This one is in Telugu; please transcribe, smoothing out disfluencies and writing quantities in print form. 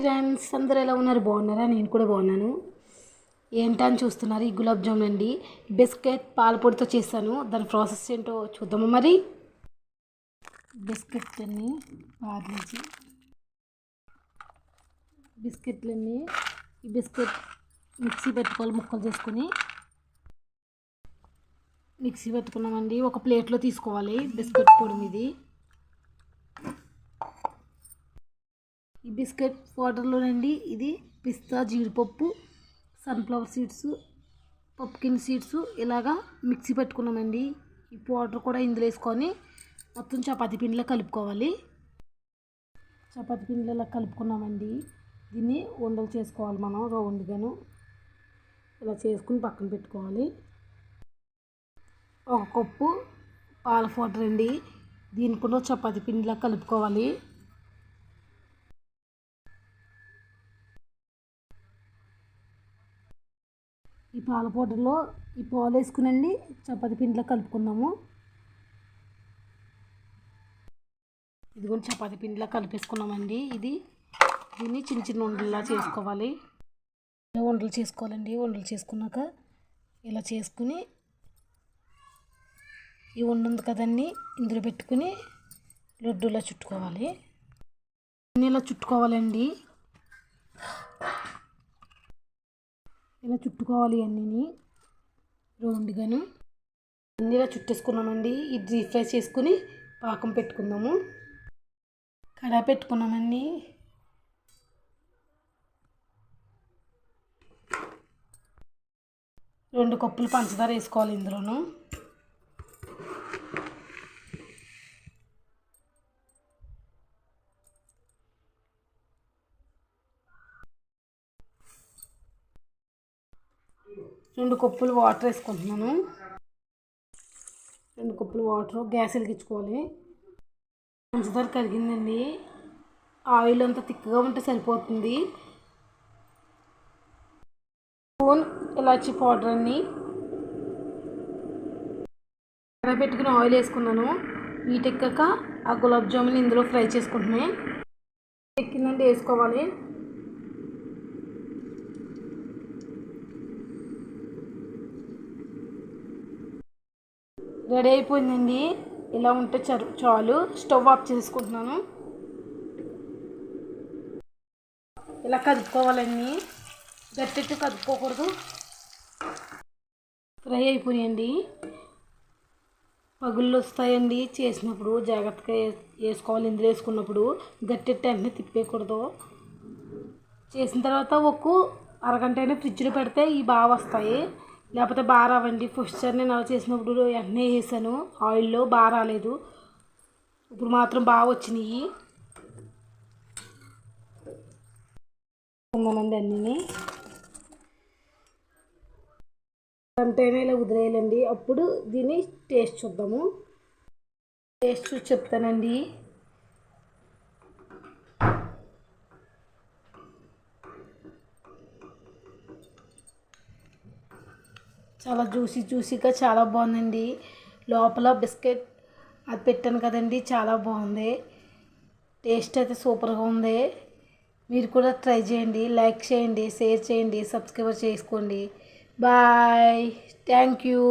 ఫ్రెండ్స్ అందరూ ఎలా ఉన్నారు? బాగున్నారా? నేను కూడా బాగున్నాను. ఏంటని చూస్తున్నారు? ఈ గులాబ్ జామున్ అండి. బిస్కెట్ పాలపొడితో చేశాను. దాని ప్రాసెస్ ఏంటో చూద్దాము. మరి బిస్కెట్లన్నీ పార్లేజీ బిస్కెట్లన్నీ ఈ బిస్కెట్ మిక్సీ పెట్టుకోవాలి. ముక్కలు చేసుకుని మిక్సీ పెట్టుకున్నామండి. ఒక ప్లేట్లో తీసుకోవాలి బిస్కెట్ పొడి మీది. ఈ బిస్కెట్ పౌడర్లోనండి ఇది పిస్తా, జీడిపప్పు, సన్ఫ్లవర్ సీడ్స్, పప్కిన్ సీడ్స్ ఇలాగా మిక్సీ పెట్టుకున్నామండి. ఈ పౌడర్ కూడా ఇందులో వేసుకొని మొత్తం చపాతీ పిండిలో కలుపుకోవాలి. చపాతీ పిండిలో ఇలా కలుపుకున్నామండి. దీన్ని ఉండలు చేసుకోవాలి. మనం రౌండ్గాను ఇలా చేసుకుని పక్కన పెట్టుకోవాలి. ఒక కప్పు పాల పౌడర్ అండి. దీన్ని కూడా చపాతీ పిండిలా కలుపుకోవాలి. ఈ పాల పౌడర్లో ఈ పాలు వేసుకునండి చపాతీ పిండిలో కలుపుకుందాము. ఇది కూడా చపాతీ పిండిలో కలిపేసుకున్నామండి. దీన్ని చిన్న చిన్న ఉండల్లా చేసుకోవాలి. ఉండలు చేసుకోవాలండి. ఉండలు చేసుకున్నాక ఇలా చేసుకుని ఈ ఉంది కదండి ఇందులో పెట్టుకుని లడ్డూలా చుట్టుకోవాలి. ఇలా చుట్టుకోవాలండి. ఇలా చుట్టుకోవాలి అన్నీ రౌండ్గాను. అన్నీ ఇలా చుట్టేసుకున్నామండి. ఇది డీప్ ఫ్రై చేసుకుని పాకం పెట్టుకుందాము. కడాయి పెట్టుకున్నామండి. రెండు కప్పులు పంచదార వేసుకోవాలి ఇందులోను. రెండు కప్పులు వాటర్ వేసుకుంటున్నాను. రెండు కప్పులు వాటర్ గ్యాస్ వెలిగించుకోవాలి. పంచదార కరిగిందండి. ఆయిల్ అంతా తిక్కగా ఉంటే సరిపోతుంది. స్పూన్ ఇలాచీ పౌడర్ అన్ని పెట్టుకుని ఆయిల్ వేసుకున్నాను. వీటెక్కాక ఆ గులాబ్ జామున్ ఇందులో ఫ్రై చేసుకుంటున్నాయి. ఎక్కిందండి వేసుకోవాలి. రెడీ అయిపోయిందండి. ఇలా ఉంటే చాలు. స్టవ్ ఆఫ్ చేసుకుంటున్నాను. ఇలా కదుపుకోవాలండి. గట్టి కదుపుకోకూడదు. ఫ్రై అయిపోయాయండి. పగుళ్ళు వస్తాయండి చేసినప్పుడు. జాగ్రత్తగా వేసుకోవాలి. ఇందులో వేసుకున్నప్పుడు గట్టి వెంటనే తిప్పేయకూడదు. చేసిన తర్వాత ఒక అరగంట అయినా ఫ్రిడ్జ్లో పెడితే ఇవి బాగా వస్తాయి. లేకపోతే బాగా రావండి. ఫస్ట్ సారి నేను అలా చేసినప్పుడు వెంటనే వేసాను ఆయిల్లో, బాగా రాలేదు. ఇప్పుడు మాత్రం బాగా వచ్చినాయి. ఉన్నామండి అన్నీ గంటైనా ఇలా వదిలేయాలండి. అప్పుడు దీన్ని టేస్ట్ చూద్దాము. టేస్ట్ చూసి చెప్తానండి. చాలా జ్యూసీగా చాలా బాగుందండి. లోపల బిస్కెట్ అది పెట్టాను కదండి, చాలా బాగుంది. టేస్ట్ అయితే సూపర్గా ఉంది. మీరు కూడా ట్రై చేయండి. లైక్ చేయండి, షేర్ చేయండి, సబ్స్క్రైబ్ చేసుకోండి. బాయ్. Thank you.